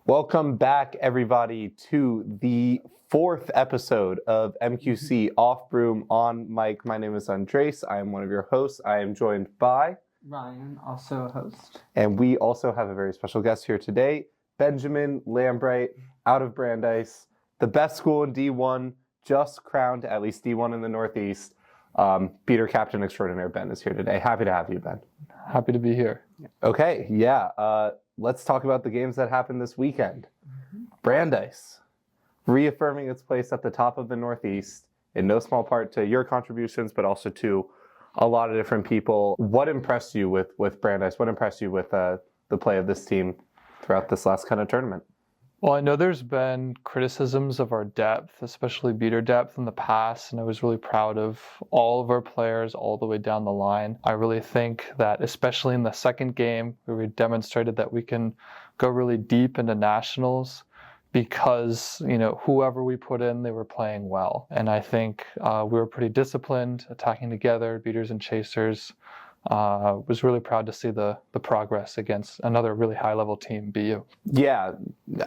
Welcome back, everybody, to the fourth episode of MQC Off-Broom on Mic. My name is Andres. I am one of your hosts. I am joined by Ryan, also a host. And we also have a very special guest here today, Benjamin Lambright, out of Brandeis, the best school in D1, just crowned at least D1 in the Northeast. Peter Captain Extraordinaire Ben is here today. Happy to have you, Ben. Happy to be here. Okay, let's talk about the games that happened this weekend. Brandeis, reaffirming its place at the top of the Northeast, in no small part to your contributions, but also to a lot of different people. What impressed you with Brandeis? What impressed you with the play of this team throughout this last kind of tournament? Well, I know there's been criticisms of our depth, especially beater depth in the past, and I was really proud of all of our players all the way down the line. I really think that, especially in the second game, where we demonstrated that we can go really deep into nationals because, whoever we put in, they were playing well. And I think we were pretty disciplined, attacking together, beaters and chasers. Was really proud to see the progress against another really high-level team, BU. Yeah,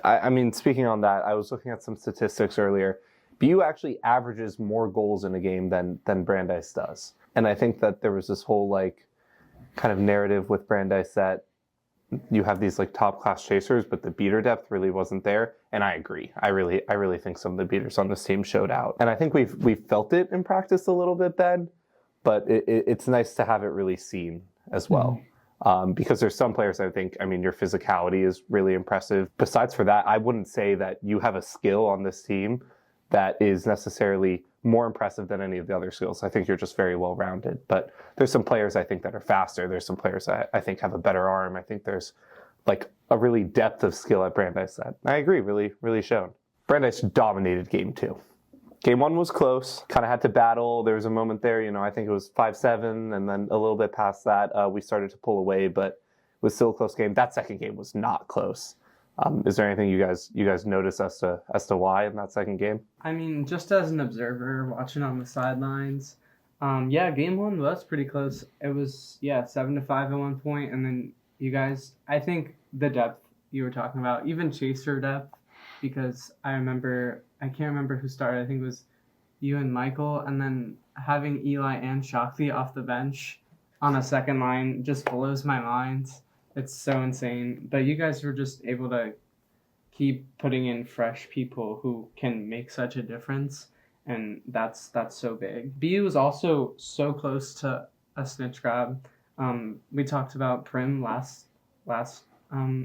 I mean, speaking on that, I was looking at some statistics earlier. BU actually averages more goals in a game than Brandeis does. And I think that there was this whole, kind of narrative with Brandeis that you have these, top-class chasers, but the beater depth really wasn't there. And I agree. I really think some of the beaters on this team showed out. And I think we've felt it in practice a little bit, Ben. But it's nice to have it really seen as well. Because there's some players your physicality is really impressive. Besides for that, I wouldn't say that you have a skill on this team that is necessarily more impressive than any of the other skills. I think you're just very well-rounded. But there's some players I think that are faster. There's some players that I think have a better arm. I think there's a really depth of skill at Brandeis that I agree really shown. Brandeis dominated game 2. Game 1 was close, kind of had to battle. There was a moment there, I think it was 5-7, and then a little bit past that, we started to pull away, but it was still a close game. That second game was not close. Is there anything you guys noticed as to why in that second game? I mean, just as an observer, watching on the sidelines, game 1 was pretty close. It was, 7-5 at one point, and then you guys, I think the depth you were talking about, even chaser depth, because I can't remember who started. I think it was you and Michael, and then having Eli and Shakti off the bench on a second line just blows my mind. It's so insane. But you guys were just able to keep putting in fresh people who can make such a difference, and that's so big. BU was also so close to a snitch grab. We talked about Prim last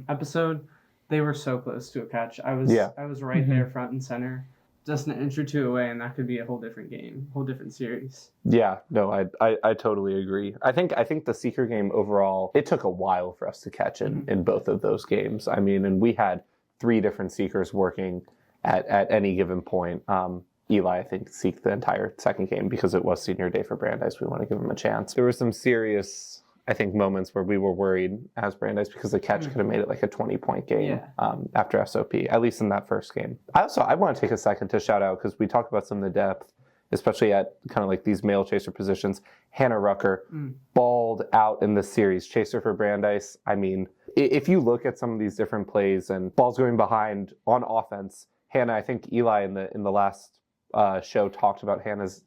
episode. They were so close to a catch. I was right there front and center. Just an inch or two away, and that could be a whole different game, whole different series. Yeah, no, I totally agree. I think the Seeker game overall, it took a while for us to catch in both of those games. I mean, and we had 3 different Seekers working at any given point. Eli, I think, seeked the entire second game because it was senior day for Brandeis. We want to give him a chance. There were some serious, I think, moments where we were worried as Brandeis because the catch could have made it a 20-point game after SOP, at least in that first game. I want to take a second to shout out, because we talked about some of the depth, especially at kind of these male chaser positions. Hannah Rucker balled out in this series, chaser for Brandeis. I mean, if you look at some of these different plays and balls going behind on offense, Hannah, I think Eli in the last show talked about Hannah's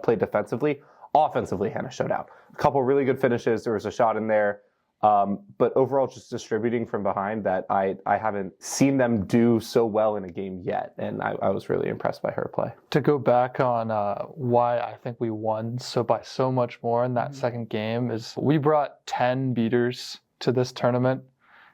play defensively. Offensively, Hannah showed out. A couple really good finishes. There was a shot in there. But overall, just distributing from behind that I haven't seen them do so well in a game yet. And I was really impressed by her play. To go back on why I think we won by so much more in that second game is we brought 10 beaters to this tournament.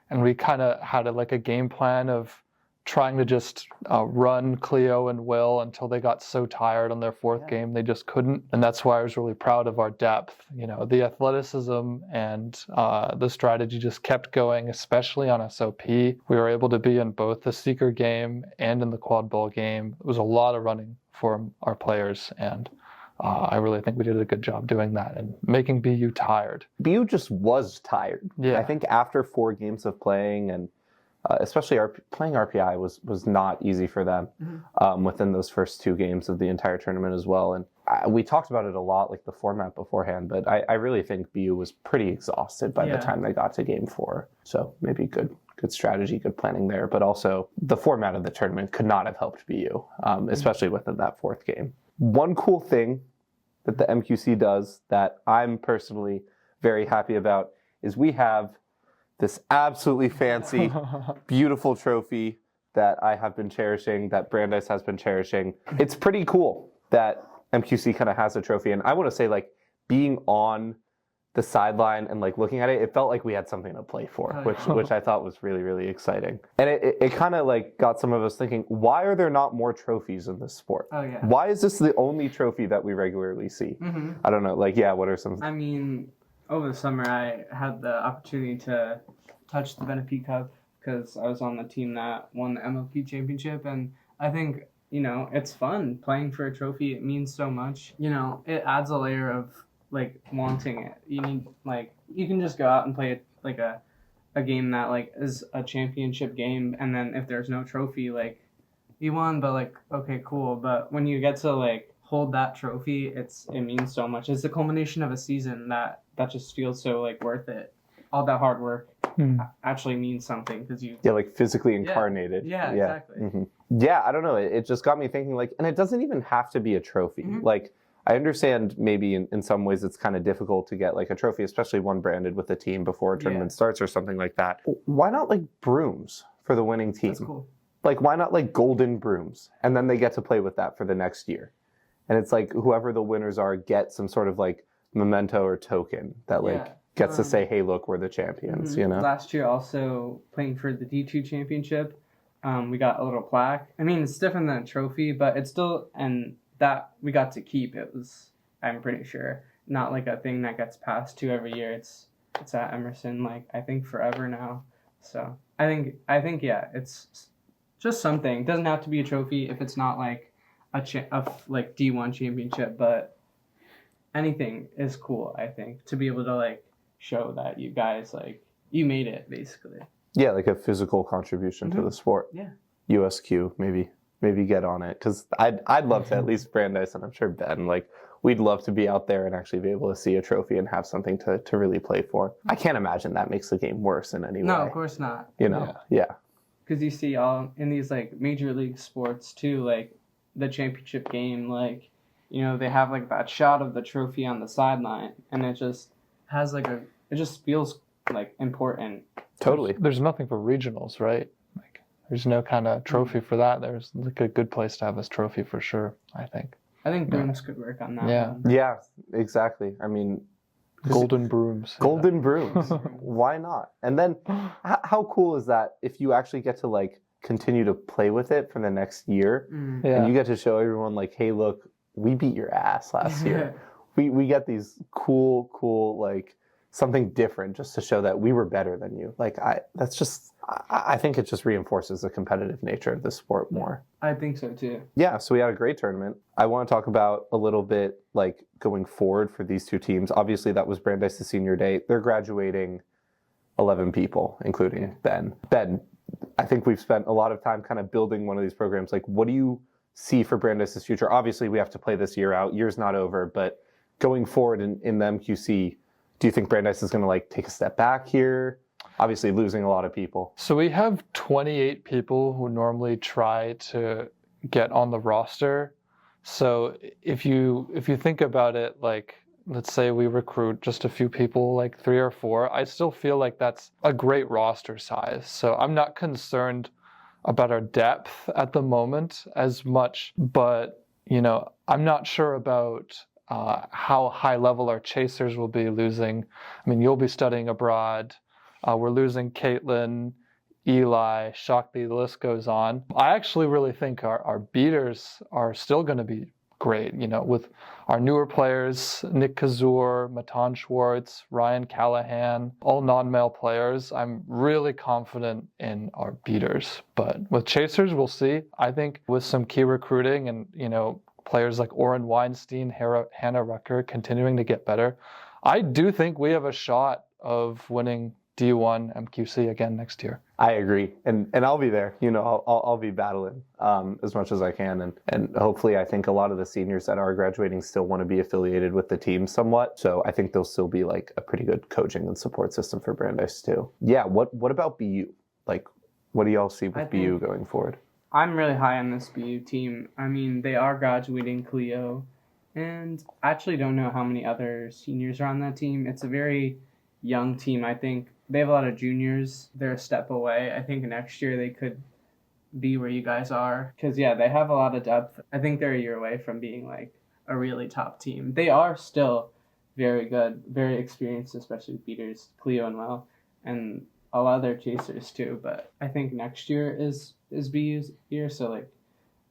And we kind of had a game plan of trying to just run Cleo and Will until they got so tired on their fourth game they just couldn't. And that's why I was really proud of our depth. The athleticism and the strategy just kept going, especially on SOP. We were able to be in both the Seeker game and in the Quad Bowl game. It was a lot of running for our players, and I really think we did a good job doing that and making BU tired. BU just was tired. Yeah. I think after 4 games of playing, and especially playing RPI was not easy for them within those first 2 games of the entire tournament as well. And we talked about it a lot, the format beforehand, but I really think BU was pretty exhausted by the time they got to game 4. So maybe good good strategy, good planning there, but also the format of the tournament could not have helped BU, especially within that fourth game. One cool thing that the MQC does that I'm personally very happy about is we have this absolutely fancy, beautiful trophy that I have been cherishing, that Brandeis has been cherishing. It's pretty cool that MQC kind of has a trophy. And I want to say, like, being on the sideline and like looking at it, it felt like we had something to play for, which I thought was really, really exciting. And it kind of like got some of us thinking, why are there not more trophies in this sport? Oh, yeah. Why is this the only trophy that we regularly see? Mm-hmm. I don't know. Like, yeah, what are some... I mean, over the summer, I had the opportunity to touch the Benefit Cup because I was on the team that won the MLP championship. And I think, you know, it's fun playing for a trophy. It means so much. You know, it adds a layer of like wanting it. You need, like, you can just go out and play like a game that like is a championship game, and then if there's no trophy, like, you won, but like, okay, cool. But when you get to like hold that trophy, it means so much. It's the culmination of a season that just feels so like worth it. All that hard work actually means something because you like physically incarnated. Yeah, exactly. Mm-hmm. Yeah, I don't know. It just got me thinking, like, and it doesn't even have to be a trophy. Mm-hmm. Like, I understand maybe in some ways it's kind of difficult to get like a trophy, especially one branded with a team before a tournament starts or something like that. Why not like brooms for the winning team? That's cool. Like, why not like golden brooms? And then they get to play with that for the next year. And it's like whoever the winners are get some sort of like memento or token that like gets to say, hey, look, we're the champions, you know? Last year also playing for the D2 championship, we got a little plaque. I mean, it's different than a trophy, but it's still, and that we got to keep. It was, I'm pretty sure, not like a thing that gets passed to every year. It's at Emerson, like, I think forever now. So I think yeah, it's just something. It doesn't have to be a trophy if it's not like a like D1 championship, but anything is cool, I think, to be able to like show that you guys, like, you made it, basically. Yeah, like a physical contribution to the sport. Yeah. USQ, maybe get on it, because I'd love to, at least Brandeis, and I'm sure Ben, like, we'd love to be out there and actually be able to see a trophy and have something to really play for. I can't imagine that makes the game worse in any way. No, of course not. You know, yeah. Because you see all in these like major league sports too, like the championship game, like, you know, they have like that shot of the trophy on the sideline, and it just has like it just feels like important. Totally. There's nothing for regionals, right? Like, there's no kind of trophy for that. There's like a good place to have this trophy for sure, I think. I think brooms could work on that. Yeah. one. Yeah, exactly. I mean, Golden brooms. golden brooms. Why not? And then how cool is that if you actually get to like continue to play with it for the next year, and you get to show everyone like, hey, look, we beat your ass last year. We get these cool like something different just to show that we were better than you. Like, I think it just reinforces the competitive nature of the sport more. I think so too. Yeah, so we had a great tournament. I want to talk about a little bit like going forward for these two teams. Obviously, that was Brandeis' senior day. They're graduating 11 people, including Ben. Ben, I think we've spent a lot of time kind of building one of these programs. Like, what do you see for Brandeis' future? Obviously, we have to play this year out. Year's not over, but going forward in the MQC, do you think Brandeis is going to like take a step back here? Obviously losing a lot of people. So we have 28 people who normally try to get on the roster. So if you think about it, like, let's say we recruit just a few people, like 3 or 4, I still feel like that's a great roster size. So I'm not concerned about our depth at the moment as much, but, you know, I'm not sure about how high level our chasers will be losing. I mean, you'll be studying abroad. We're losing Caitlin, Eli, Shakti, the list goes on. I actually really think our beaters are still going to be great, you know, with our newer players, Nick Kazur, Matan Schwartz, Ryan Callahan, all non-male players. I'm really confident in our beaters. But with chasers, we'll see. I think with some key recruiting and, you know, players like Oren Weinstein, Hannah Rucker continuing to get better, I do think we have a shot of winning D1 MQC again next year. I agree, and I'll be there. You know, I'll be battling as much as I can, and hopefully, I think a lot of the seniors that are graduating still want to be affiliated with the team somewhat. So I think there'll still be like a pretty good coaching and support system for Brandeis too. Yeah. What about BU? like, what do y'all see with I BU think- going forward? I'm really high on this BU team. I mean, they are graduating Cleo, and I actually don't know how many other seniors are on that team. It's a very young team. I think they have a lot of juniors. They're a step away. I think next year they could be where you guys are, because they have a lot of depth. I think they're a year away from being like a really top team. They are still very good, very experienced, especially with beaters, Cleo and Well, and a lot of their chasers too. But I think next year is BU's year, so like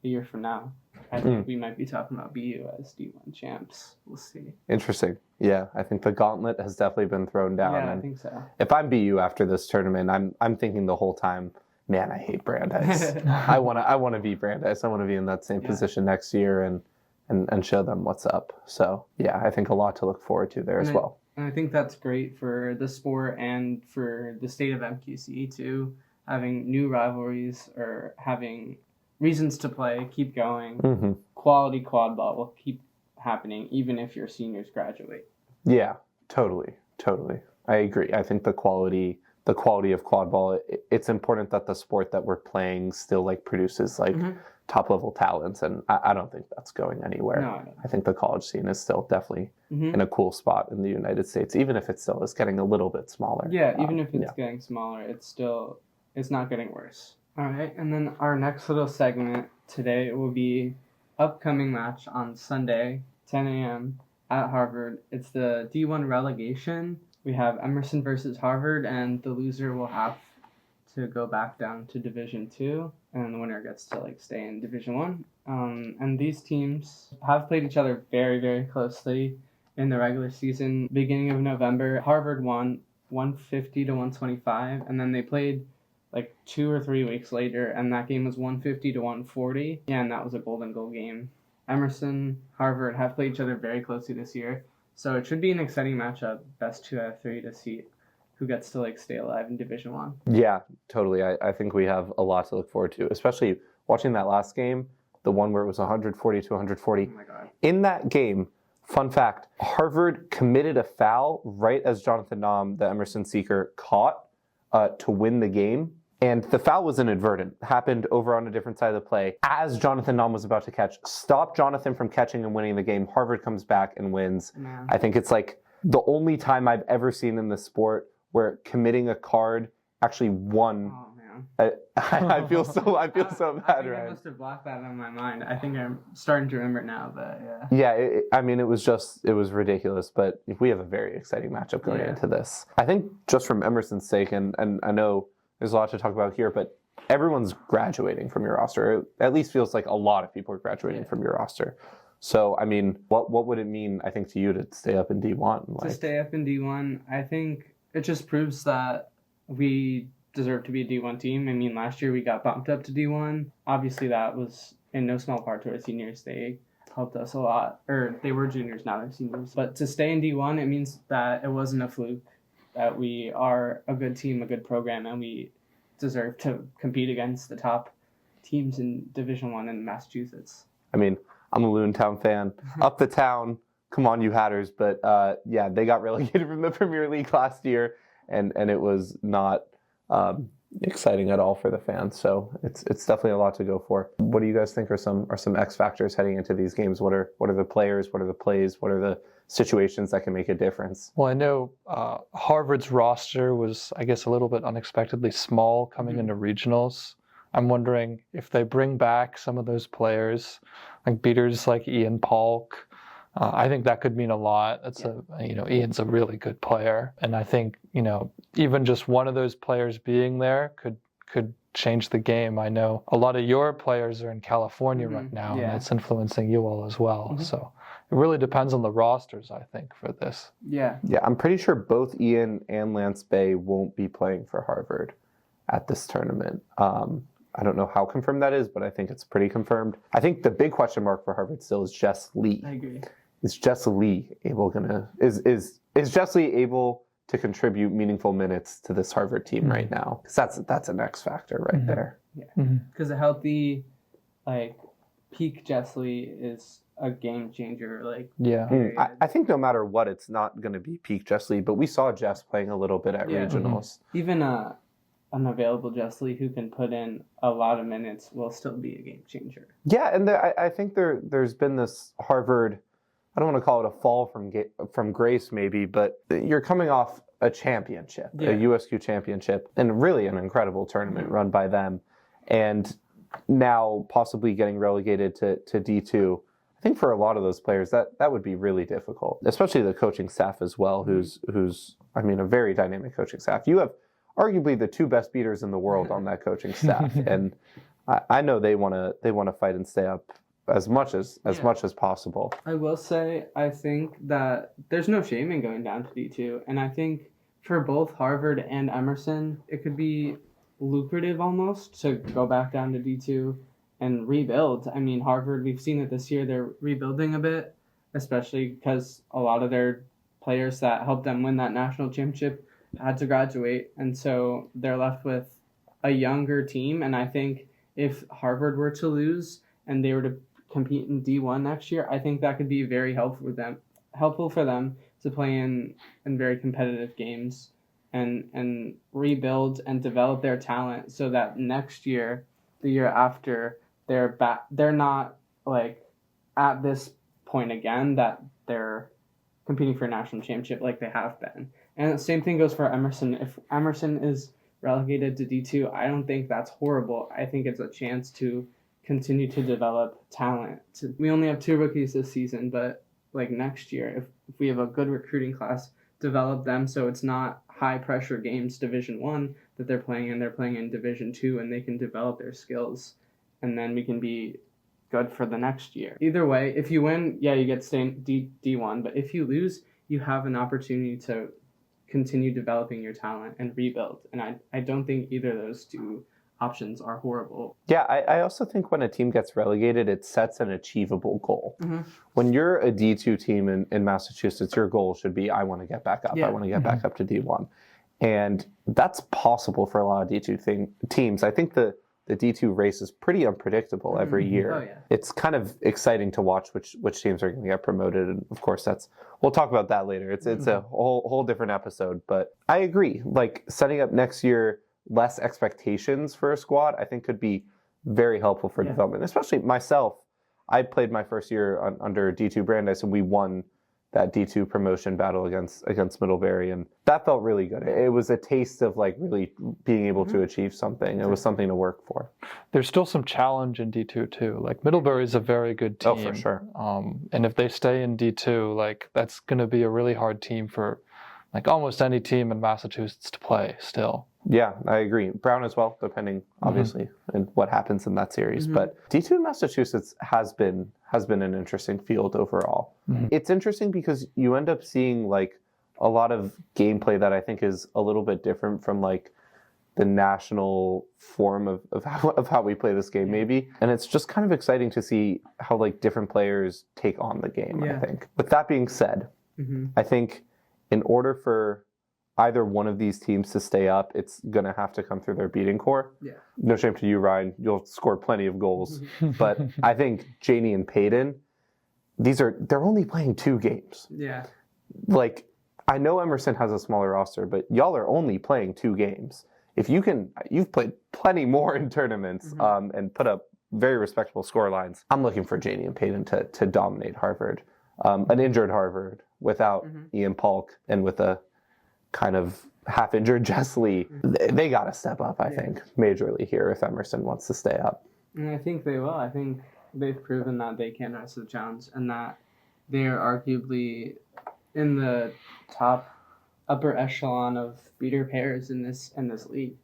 a year from now, I think we might be talking about BU as D1 champs. We'll see. Interesting. Yeah, I think the gauntlet has definitely been thrown down. Yeah, I and think so. if I'm BU after this tournament, I'm thinking the whole time, man, I hate Brandeis. I want to beat Brandeis. I want to be in that same position next year and show them what's up. So yeah, I think a lot to look forward to there as well. And I think that's great for the sport and for the state of MQC too, having new rivalries or having reasons to play, keep going. Quality quad ball will keep happening even if your seniors graduate. Yeah, totally. I agree. I think the quality of quad ball, it's important that the sport that we're playing still like produces like top level talents, and I don't think that's going anywhere. No, I don't. I think the college scene is still definitely in a cool spot in the United States, even if it still is getting a little bit smaller. Yeah, even if it's getting smaller, it's not getting worse. All right, and then our next little segment today will be upcoming match on Sunday, 10 a.m. at Harvard. It's the D1 relegation. We have Emerson versus Harvard, and the loser will have to go back down to Division 2, and the winner gets to like stay in Division 1. And these teams have played each other very, very closely in the regular season. Beginning of November, Harvard won 150 to 125, and then they played like 2 or 3 weeks later, and that game was 150 to 140. Yeah, and that was a golden goal game. Emerson, Harvard have played each other very closely this year, so it should be an exciting matchup. Best 2 out of 3 to see who gets to like stay alive in Division 1. Yeah, totally. I think we have a lot to look forward to, especially watching that last game, the one where it was 140 to 140. Oh my God. In that game, fun fact, Harvard committed a foul right as Jonathan Naum, the Emerson seeker, caught to win the game. And the foul was inadvertent, happened over on a different side of the play. As Jonathan Naum was about to catch, stopped Jonathan from catching and winning the game. Harvard comes back and wins. Man. I think it's like the only time I've ever seen in the sport where committing a card actually won. Oh man. I feel so bad, I think I right? must have blocked that on my mind. I think I'm starting to remember it now, but Yeah, it was ridiculous, but we have a very exciting matchup going into this. I think just from Emerson's sake, and I know there's a lot to talk about here, but everyone's graduating from your roster. It at least feels like a lot of people are graduating from your roster. So, I mean, what would it mean, I think, to you to stay up in D1? To stay up in D1, I think it just proves that we deserve to be a D1 team. I mean, last year we got bumped up to D1. Obviously, that was in no small part to our seniors. They helped us a lot. Or they were juniors, now they're seniors. But to stay in D1, it means that it wasn't a fluke, that we are a good team, a good program, and we deserve to compete against the top teams in Division 1 in Massachusetts. I mean, I'm a Loontown fan. Up the town, come on, you Hatters. But yeah, they got relegated from the Premier League last year, and it was not exciting at all for the fans. So it's definitely a lot to go for. What do you guys think are some X factors heading into these games? What are the players? What are the plays? What are the situations that can make a difference? Well, I know Harvard's roster was, I guess, a little bit unexpectedly small coming into regionals. I'm wondering if they bring back some of those players, like beaters like Ian Polk. I think that could mean a lot. That's Ian's a really good player, and I think even just one of those players being there could change the game. I know a lot of your players are in California right now, and it's influencing you all as well. So it really depends on the rosters, I think, for this. Yeah, I'm pretty sure both Ian and Lance Bay won't be playing for Harvard at this tournament. I don't know how confirmed that is, but I think it's pretty confirmed. I think the big question mark for Harvard still is Jess Lee. I agree. Is Jess Lee able to contribute meaningful minutes to this Harvard team right now? Because that's an X factor right there. Yeah, because a healthy, peak Jess Lee is a game changer. I think no matter what, it's not going to be peak Jess Lee, but we saw Jess playing a little bit at regionals. Even an available Jessley who can put in a lot of minutes will still be a game changer. Yeah, and I think there's been this Harvard, I don't want to call it a fall from grace maybe, but you're coming off a championship, a USQ championship, and really an incredible tournament run by them, and now possibly getting relegated to D2. I think for a lot of those players that would be really difficult, especially the coaching staff as well, who's I mean, a very dynamic coaching staff. You have arguably the two best beaters in the world on that coaching staff, and I know they want to fight and stay up as much as possible. I will say, I think that there's no shame in going down to D2, and I think for both Harvard and Emerson, it could be lucrative almost to go back down to D2 and rebuild. I mean, Harvard, we've seen it this year, they're rebuilding a bit, especially because a lot of their players that helped them win that national championship had to graduate, and so they're left with a younger team. And I think if Harvard were to lose and they were to compete in D1 next year, I think that could be very helpful for them to play in very competitive games and rebuild and develop their talent so that next year, the year after, they're not like at this point again that they're competing for a national championship like they have been. And the same thing goes for Emerson. If Emerson is relegated to D2, I don't think that's horrible. I think it's a chance to continue to develop talent. We only have 2 rookies this season, but like next year, if we have a good recruiting class, develop them so it's not high pressure games Division 1 that they're playing in. They're playing in Division 2 and they can develop their skills, and then we can be good for the next year. Either way, if you win, yeah, you get to stay in D1, but if you lose, you have an opportunity to continue developing your talent and rebuild. And I don't think either of those two options are horrible. Yeah, I also think when a team gets relegated, it sets an achievable goal. Mm-hmm. When you're a D2 team in Massachusetts, your goal should be, I want to get back up. Yeah. I want to get back up to D1. And that's possible for a lot of D2 teams. I think the D2 race is pretty unpredictable every year. Oh, yeah. It's kind of exciting to watch which teams are going to get promoted. And of course, we'll talk about that later. It's a whole different episode. But I agree. Like, setting up next year, less expectations for a squad, I think could be very helpful for development. Especially myself, I played my first year under D2 Brandeis, and we won that D2 promotion battle against Middlebury, and that felt really good. It was a taste of like really being able to achieve something. It was something to work for. There's still some challenge in D2 too. Like, Middlebury is a very good team. Oh, for sure. And if they stay in D2, like, that's going to be a really hard team for like almost any team in Massachusetts to play still. Yeah, I agree. Brown as well, depending obviously in what happens in that series. But D2 in Massachusetts has been an interesting field overall. It's interesting because you end up seeing like a lot of gameplay that I think is a little bit different from like the national form of how we play this game maybe. And it's just kind of exciting to see how like different players take on the game, I think. With that being said, I think in order for either one of these teams to stay up, it's going to have to come through their beating core. Yeah. No shame to you, Ryan. You'll score plenty of goals. But I think Janie and Peyton, they're only playing 2 games. Yeah. Like, I know Emerson has a smaller roster, but y'all are only playing 2 games. If you've played plenty more in tournaments and put up very respectable score lines. I'm looking for Janie and Peyton to dominate Harvard. An injured Harvard without Ian Polk and with a kind of half-injured Jess Lee, they got to step up, I think, majorly here if Emerson wants to stay up. And I think they will. I think they've proven that they can rise to the challenge and that they are arguably in the top upper echelon of beater pairs in this league.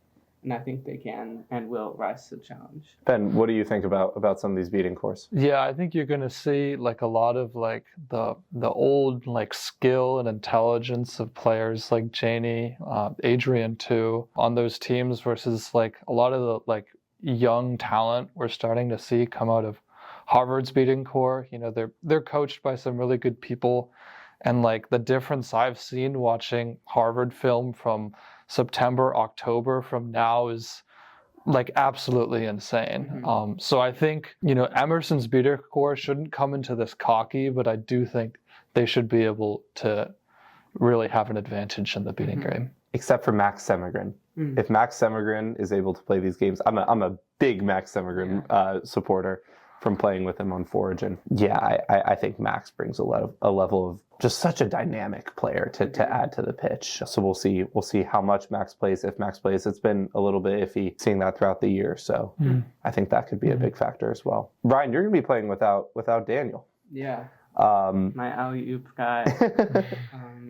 And I think they can and will rise to the challenge. Ben, what do you think about some of these beating cores? Yeah, I think you're going to see like a lot of like the old like skill and intelligence of players like Janie, Adrian too, on those teams versus like a lot of the like young talent we're starting to see come out of Harvard's beating core. You know, they're coached by some really good people, and like the difference I've seen watching Harvard film from September, October from now is like absolutely insane. So I think, you know, Emerson's beater core shouldn't come into this cocky, but I do think they should be able to really have an advantage in the beating game. Except for Max Semigran. If Max Semmergren is able to play these games, I'm a big Max Semmergren supporter from playing with him on Forge, and I think Max brings a level of just such a dynamic player to add to the pitch. So we'll see how much Max plays. If Max plays, it's been a little bit iffy seeing that throughout the year. So I think that could be a big factor as well. Ryan, you're going to be playing without Daniel. Yeah. My alley-oop guy.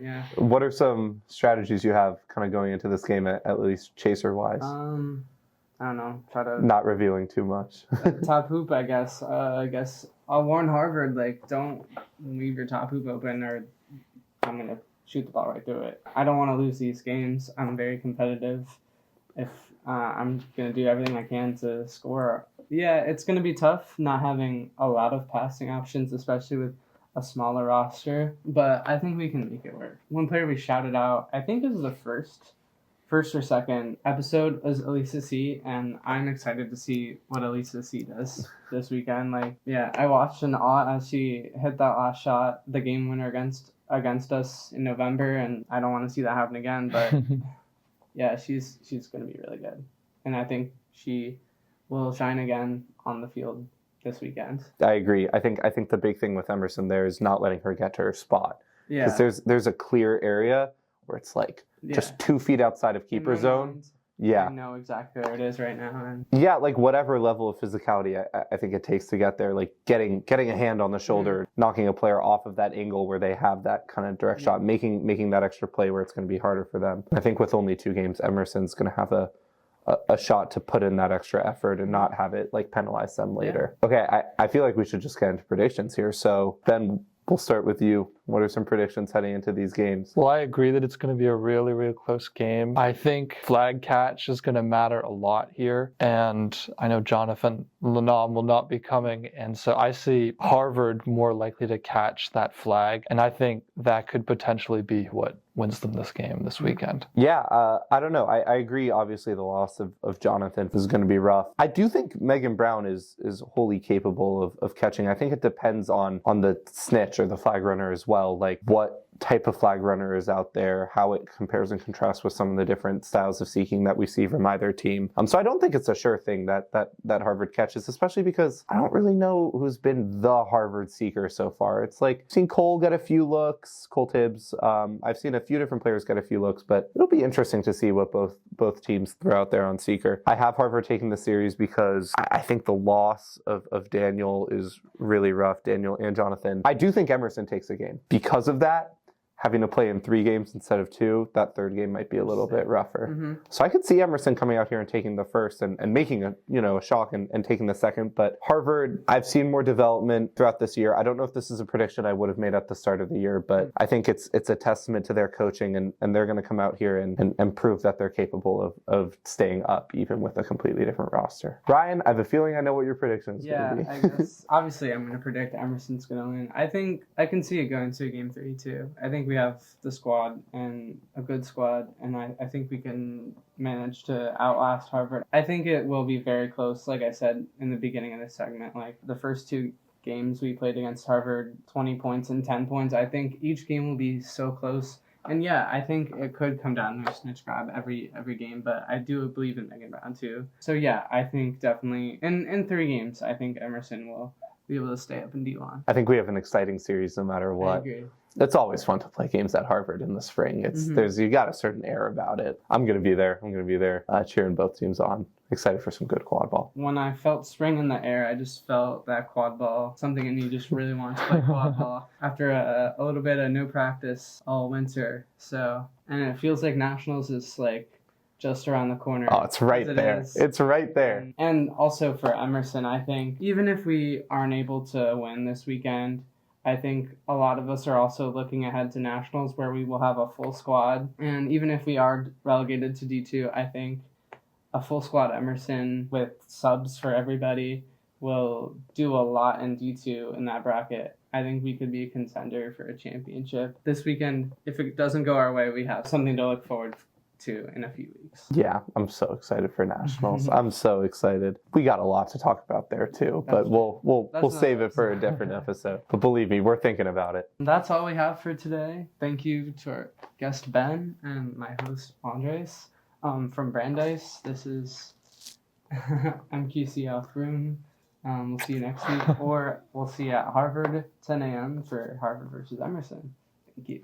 Yeah. What are some strategies you have kind of going into this game, at least chaser-wise? I don't know. Try to not revealing too much. top hoop, I guess. I'll warn Harvard, like, don't leave your top hoop open or I'm gonna shoot the ball right through it. I don't want to lose these games. I'm very competitive. If I'm gonna do everything I can to score. Yeah, it's gonna be tough not having a lot of passing options, especially with a smaller roster, but I think we can make it work. One player we shouted out, I think it was the first or second episode, was Elisa C, and I'm excited to see what Elisa C does this weekend. Like, yeah, I watched in awe as she hit that last shot, the game winner against us in November, and I don't want to see that happen again, but yeah, she's going to be really good. And I think she will shine again on the field this weekend. I agree. I think the big thing with Emerson there is not letting her get to her spot. Yeah. Because there's a clear area where it's like just 2 feet outside of keeper zone. I know exactly where it is right now. And yeah, like whatever level of physicality I think it takes to get there, like getting a hand on the shoulder, knocking a player off of that angle where they have that kind of direct shot, making that extra play where it's going to be harder for them. I think with only 2 games, Emerson's going to have a shot to put in that extra effort and not have it like penalize them later. Okay, I feel like we should just get into predictions here. So Ben, we'll start with you. What are some predictions heading into these games? Well, I agree that it's going to be a really, really close game. I think flag catch is going to matter a lot here. And I know Jonathan Lenam will not be coming. And so I see Harvard more likely to catch that flag. And I think that could potentially be what wins them this game this weekend. Yeah, I don't know. I agree. Obviously, the loss of Jonathan is going to be rough. I do think Megan Brown is wholly capable of catching. I think it depends on the snitch or the flag runner as well. Like what type of flag runner is out there, how it compares and contrasts with some of the different styles of seeking that we see from either team. So I don't think it's a sure thing that Harvard catches, especially because I don't really know who's been the Harvard seeker so far. It's like I've seen Cole get a few looks, Cole Tibbs. I've seen a few different players get a few looks, but it'll be interesting to see what both teams throw out there on seeker. I have Harvard taking the series because I think the loss of Daniel is really rough, Daniel and Jonathan. I do think Emerson takes a game. Because of that, having to play in 3 games instead of 2, that third game might be a little bit rougher. So I could see Emerson coming out here and taking the first and making a shock and taking the second. But Harvard, I've seen more development throughout this year. I don't know if this is a prediction I would have made at the start of the year, but I think it's a testament to their coaching, and they're going to come out here and prove that they're capable of staying up even with a completely different roster. Ryan, I have a feeling I know what your prediction is going to be. I guess obviously I'm going to predict Emerson's going to win. I think I can see it going to game 3 too. I think we have the squad and a good squad, and I think we can manage to outlast Harvard. I think it will be very close, like I said in the beginning of this segment. Like the first 2 games we played against Harvard, 20 points and 10 points. I think each game will be so close. And yeah, I think it could come down to a snitch grab every game, but I do believe in Megan Brown too. So yeah, I think definitely in 3 games, I think Emerson will be able to stay up in D1. I think we have an exciting series no matter what. I agree. It's always fun to play games at Harvard in the spring. You got a certain air about it. I'm gonna be there. Cheering both teams on. Excited for some good quad ball. When I felt spring in the air, I just felt that quad ball. Something in me just really wanted to play quad ball after a little bit of no practice all winter. So, and it feels like nationals is like just around the corner. Oh, it's right there. It's right there. And also for Emerson, I think even if we aren't able to win this weekend, I think a lot of us are also looking ahead to nationals where we will have a full squad. And even if we are relegated to D2, I think a full squad Emerson with subs for everybody will do a lot in D2 in that bracket. I think we could be a contender for a championship. This weekend, if it doesn't go our way, we have something to look forward to in a few weeks. Yeah, I'm so excited for nationals. I'm so excited. We got a lot to talk about there too, but we'll save it for a different episode. But believe me, we're thinking about it. That's all we have for today. Thank you to our guest Ben and my host Andres. From Brandeis, this is MQC Off-Broom. We'll see you next week, or we'll see you at Harvard, 10 a.m. for Harvard versus Emerson. Thank you.